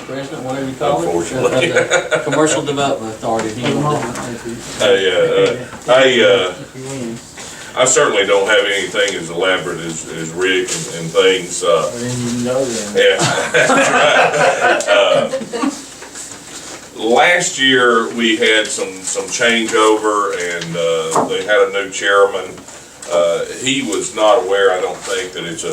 president, whatever you call it. Unfortunately. The Commercial Development Authority. He will do it. I certainly don't have anything as elaborate as Rick and things. Then you know that. Yeah. Last year we had some changeover, and they had a new chairman. He was not aware, I don't think, that it's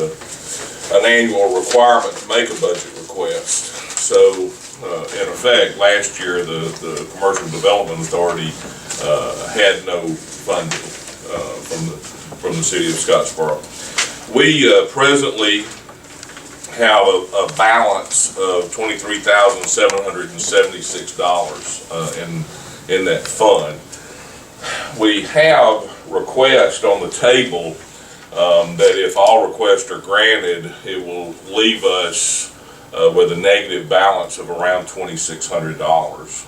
an annual requirement to make a budget request. So in effect, last year the Commercial Development Authority had no funding from the city of Scottsboro. We presently have a balance of $23,776 in that fund. We have requests on the table that if all requests are granted, it will leave us with a negative balance of around $2,600.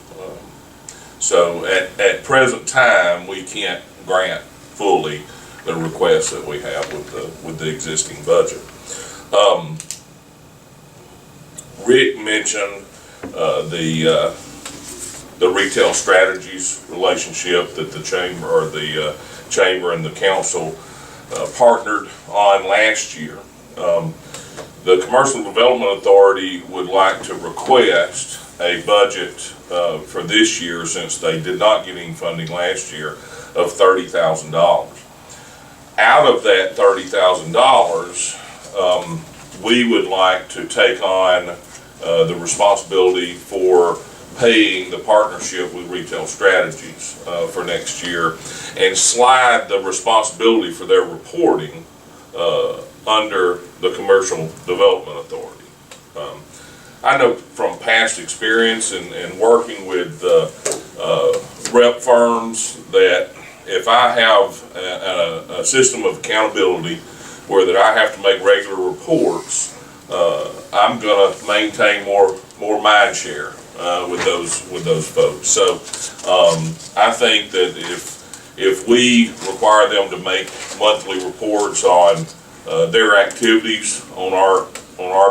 So at present time, we can't grant fully the requests that we have with the existing budget. Rick mentioned the retail strategies relationship that the chamber and the council partnered on last year. The Commercial Development Authority would like to request a budget for this year, since they did not get any funding last year, of $30,000. Out of that $30,000, we would like to take on the responsibility for paying the partnership with Retail Strategies for next year, and slide the responsibility for their reporting under the Commercial Development Authority. I know from past experience and working with rep firms that if I have a system of accountability where that I have to make regular reports, I'm going to maintain more mind share with those folks. So I think that if we require them to make monthly reports on their activities on our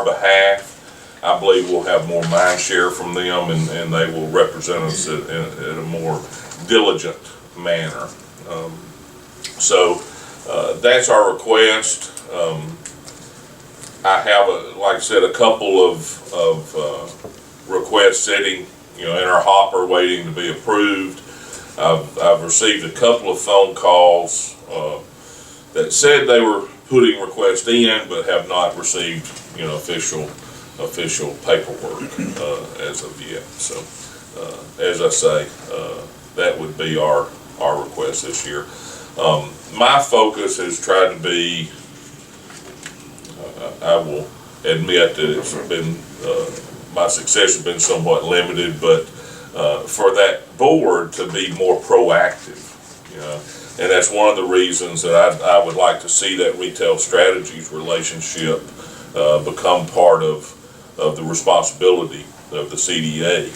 behalf, I believe we'll have more mind share from them, and they will represent us in a more diligent manner. So that's our request. I have, like I said, a couple of requests sitting, in our hopper waiting to be approved. I've received a couple of phone calls that said they were putting requests in, but have not received, official paperwork as of yet. So, as I say, that would be our request this year. My focus has tried to be, I will admit that it's been, my success has been somewhat limited, but for that board to be more proactive, and that's one of the reasons that I would like to see that Retail Strategies relationship become part of the responsibility of the CDA.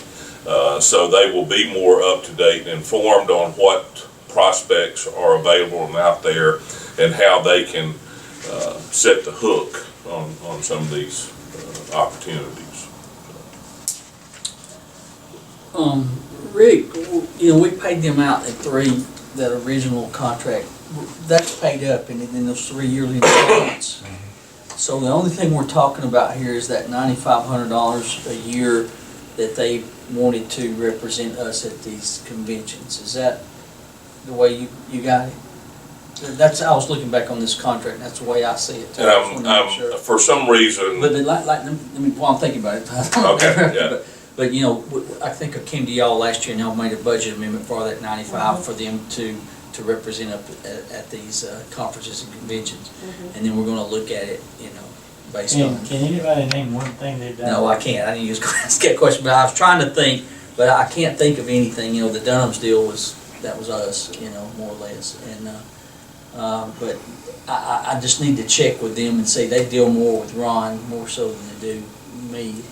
So they will be more up to date and informed on what prospects are available and out there, and how they can set the hook on some of these opportunities. Rick, we paid them out at that original contract. That's paid up in those 3 yearly installments. So the only thing we're talking about here is that $9,500 a year that they wanted to represent us at these conventions. Is that the way you got it? I was looking back on this contract, and that's the way I see it too. And for some reason, but while I'm thinking about it, okay, yeah. But I think I came to y'all last year, and y'all made a budget amendment for that 95 for them to represent up at these conferences and conventions, and then we're going to look at it, based on. Can anybody name one thing they've done? No, I can't. I didn't use that question, but I was trying to think, but I can't think of anything. The Dunham's deal was us, more or less, and but I just need to check with them and see. They deal more with Ron more so than they do me,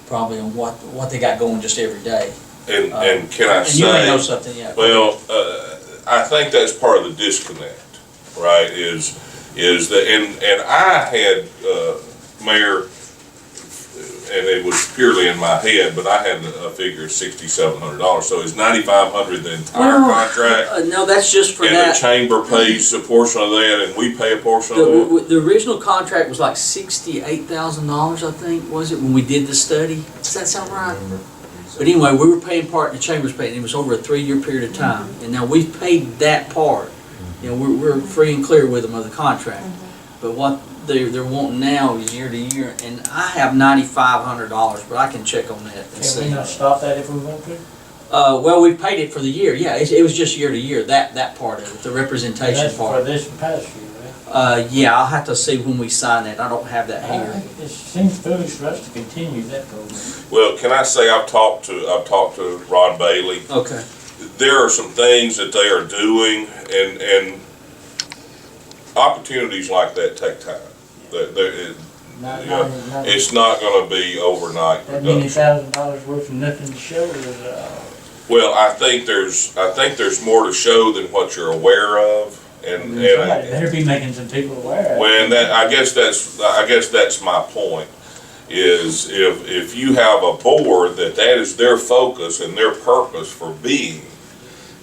probably on what they got going just every day. And can I say? You may know something, yeah. Well, I think that's part of the disconnect, right? Is that and I had Mayor, and it was purely in my head, but I had a figure of $6,700. So is 9,500 the entire contract? No, that's just for And that. the chamber pays a portion of that, and we pay a portion of that? The original contract was like $68,000, I think, was it, when we did the study? Does that sound right? But anyway, we were paying part, and the chamber's paying, it was over a 3-year period of time. And now we've paid that part. You know, we're free and clear with them of the contract. But what they're wanting now is year to year, and I have $9,500, but I can check on that and Can see. we not stop that if we want to? Well, we paid it for the year, yeah, it was just year to year, that part of it, the representation That's for part. this past year, right? Yeah, I'll have to see when we sign that, I don't have that I here. think it seems foolish for us to continue that program. Well, can I say I've talked to Ron Bailey. Okay, There are some things that they are doing, and opportunities like that take time. It's not gonna be overnight That many production. $1,000 worth of nothing to show is, Well, I think there's more to show than what you're aware of, and somebody better be making some people aware. when that, I guess that's my point, is if you have a board that is their focus and their purpose for being,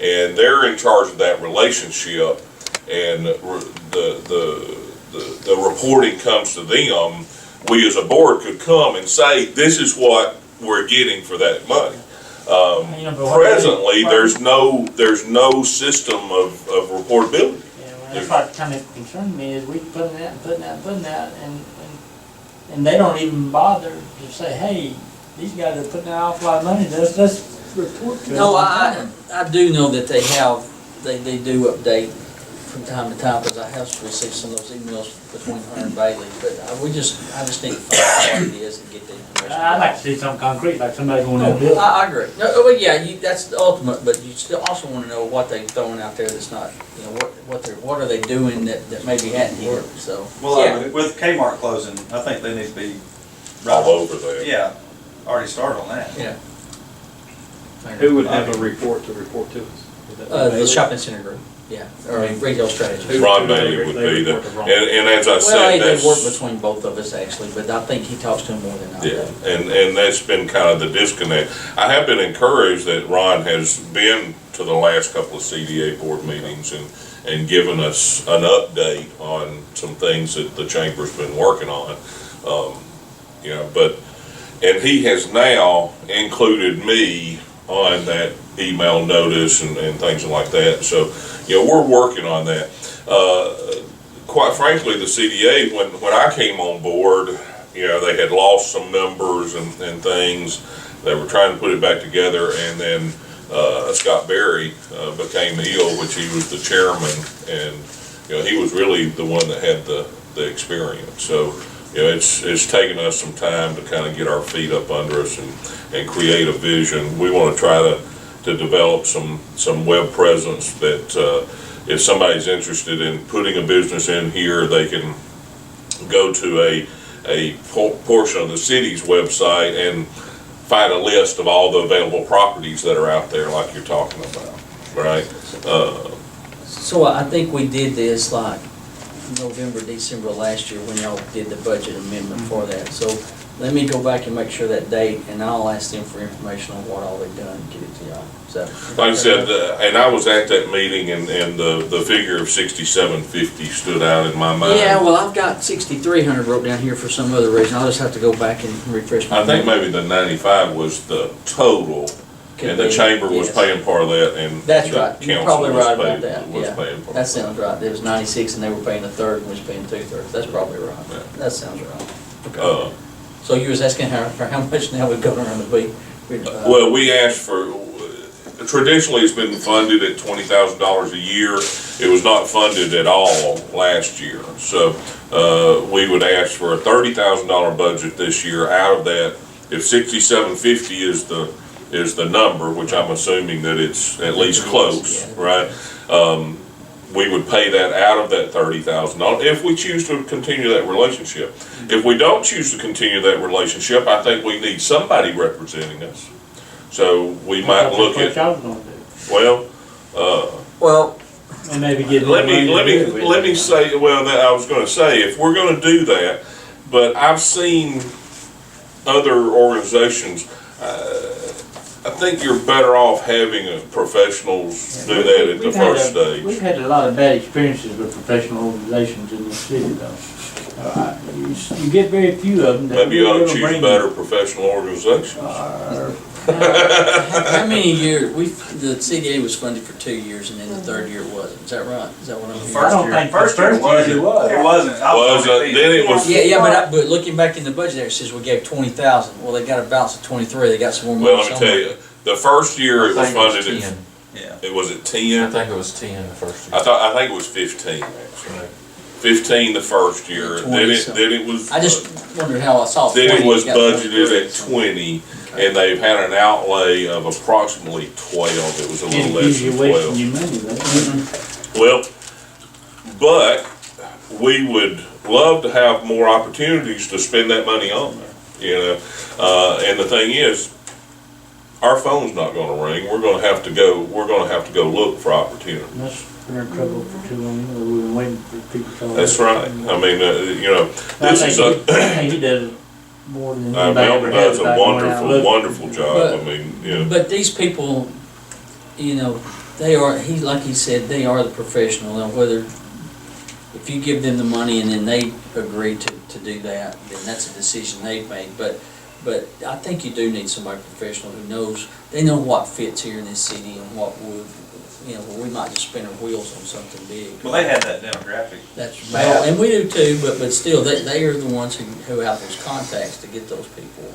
and they're in charge of that relationship, and the reporting comes to them, we as a board could come and say, this is what we're getting for that money. Presently, there's no system of reportability. Yeah, well, that's what kind of concerned me, is we putting out, and they don't even bother to say, hey, these guys are putting out an awful lot of money, let's report to them. no, I do know that they do update from time to time, because I have received some of those emails between her and Bailey, but I just need to find out what it is and get the information. I'd like to see something concrete, like somebody going in and building. I agree. No, well, yeah, that's the ultimate, but you still also want to know what they're throwing out there that's not, you know, what are they doing that maybe hadn't here, so. Well, Yeah. with Kmart closing, I think they need to be. All over there. Yeah, already started on that. Yeah. Who would have a report to us? Would that be The Bailey? shopping center group, yeah, or retail strategy. Ron Bailey would be the, and as I Well, said, they work that's, between both of us actually, but I think he talks to him more than I do. yeah, and that's been kind of the disconnect. I have been encouraged that Ron has been to the last couple of CDA board meetings and given us an update on some things that the chamber's been working on. You know, and he has now included me on that email notice and things like that. So, you know, we're working on that. Quite frankly, the CDA, when I came on board, you know, they had lost some members and things. They were trying to put it back together, and then Scott Berry became ill, which he was the chairman, and you know, he was really the one that had the experience. So, you know, it's taken us some time to kind of get our feet up under us and create a vision. We want to try to develop some web presence that if somebody's interested in putting a business in here, they can go to a portion of the city's website and find a list of all the available properties that are out there, like you're talking about, right? So I think we did this like November, December last year when y'all did the budget amendment for that. So let me go back and make sure that date, and I'll ask them for information on what all they've done and get it to y'all. So, Like I said, and I was at that meeting, and the figure of 6,750 stood out in my mind. yeah, well, I've got 6,300 wrote down here for some other reason. I'll just have to go back and refresh my I think memory. maybe the 95 was the total, Could and the be, chamber was yes. paying part of that, and That's the right. You're council probably was right paying- about that. was Yeah, paying part that of sounds right. It was 96 and they were paying a third and we was paying 2/3. That's probably right. Yeah. That sounds right. Okay. So, So you was asking for how much now we've gone around the beat? well, we asked for, traditionally it's been funded at $20,000 a year. It was not funded at all last year. So we would ask for a $30,000 budget this year. Out of that, if 6,750 is the number, which I'm assuming that it's at least close, right? We would pay that out of that $30,000 if we choose to continue that relationship. If we don't choose to continue that relationship, I think we need somebody representing us. So we might look What at, y'all gonna do? well, Well, And maybe get. let money to do it with. me say, well, I was gonna say, if we're gonna do that, but I've seen other organizations, I think you're better off having professionals do that at the We've had first We've stage. had a lot of bad experiences with professional organizations in this city though. You get very few of them that Maybe you ought to really choose bring. better professional organizations. How many years, the CDA was funded for 2 years and then the third year it wasn't, is that right? Is that what I'm hearing? I don't think First the year first year it was. It wasn't. I was Wasn't, then it was, Yeah, but looking back in the budget there, it says we gave 20,000, well, they got a balance of 23, they got some more money well, let me tell you, the first year it was funded at, 10. Yeah. it was at I 10. think it was 10 the first year. I think it was 15, actually. 15 the first year, Yeah, then 20 then it was. I just wondered how I saw 20. Then it was got budgeted 23. at 20, and they've had an outlay of approximately 12. It was a little less You're than wasting 12. your money though. Well, but we would love to have more opportunities to spend that money on there, you know? And the thing is, our phone's not gonna ring. We're gonna have to go look for opportunity. That's been our trouble for too long. We've been waiting for people to call. That's right. I mean, you know, I this think is a, I think he does more than anybody Melton ever does has a about going out wonderful, looking. wonderful job. But- I mean, you know. But these people, you know, they are, like he said, they are the professional, and whether, if you give them the money and then they agree to do that, then that's a decision they've made, but I think you do need somebody professional who knows, they know what fits here in this city and what would, you know, we might just spin our wheels on something big. Well, they had that demographic. That's, well, and we do too, but still, they are the ones who have those contacts to get those people.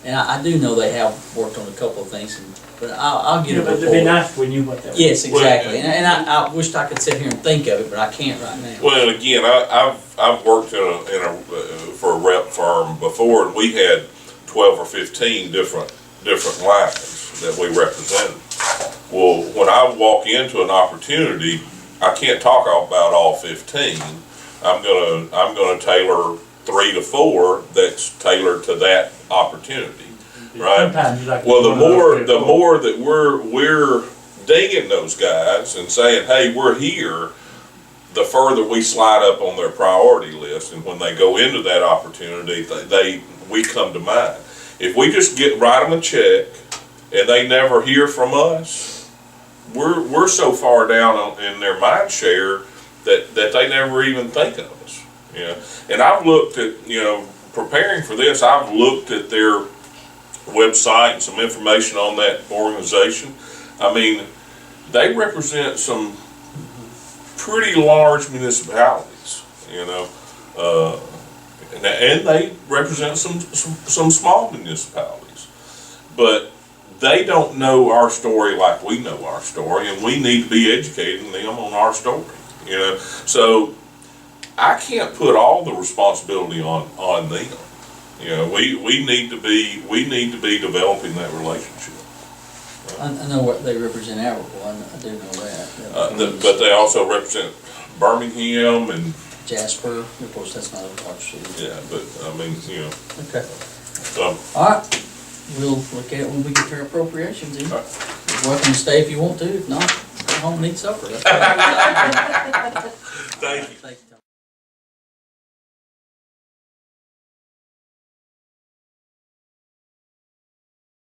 And I do know they have worked on a couple of things, but I'll get Yeah, a but report. it'd be nice if we knew what that was. Yes, exactly, and I wished I could sit here and think of it, but I can't right now. Well, and again, I've worked for a rep firm before, and we had 12 or 15 different lines that we represented. Well, when I walk into an opportunity, I can't talk about all 15. I'm gonna tailor 3 to 4 that's tailored to that opportunity, right? Sometimes you like. Well, the one of those people. more that we're dinging those guys and saying, hey, we're here, the further we slide up on their priority list, and when they go into that opportunity, we come to mind. If we just write them a check and they never hear from us, we're so far down in their mind share that they never even think of us. You know, and I've looked at, you know, preparing for this, I've looked at their website and some information on that organization. I mean, they represent some pretty large municipalities, you know, and they represent some small municipalities, but they don't know our story like we know our story, and we need to be educating them on our story, you know. So I can't put all the responsibility on them. You know, we need to be developing that relationship. I know what they represent Outward, I do know that. But they also represent Birmingham and, Jasper, of course, that's not a large city. yeah, but I mean, you know, Okay, so, all right, we'll look at it when we get to our appropriations in. all right. You're welcome to stay if you want to, if not, go home and eat supper. That's what I would say. Thank you. Thank you.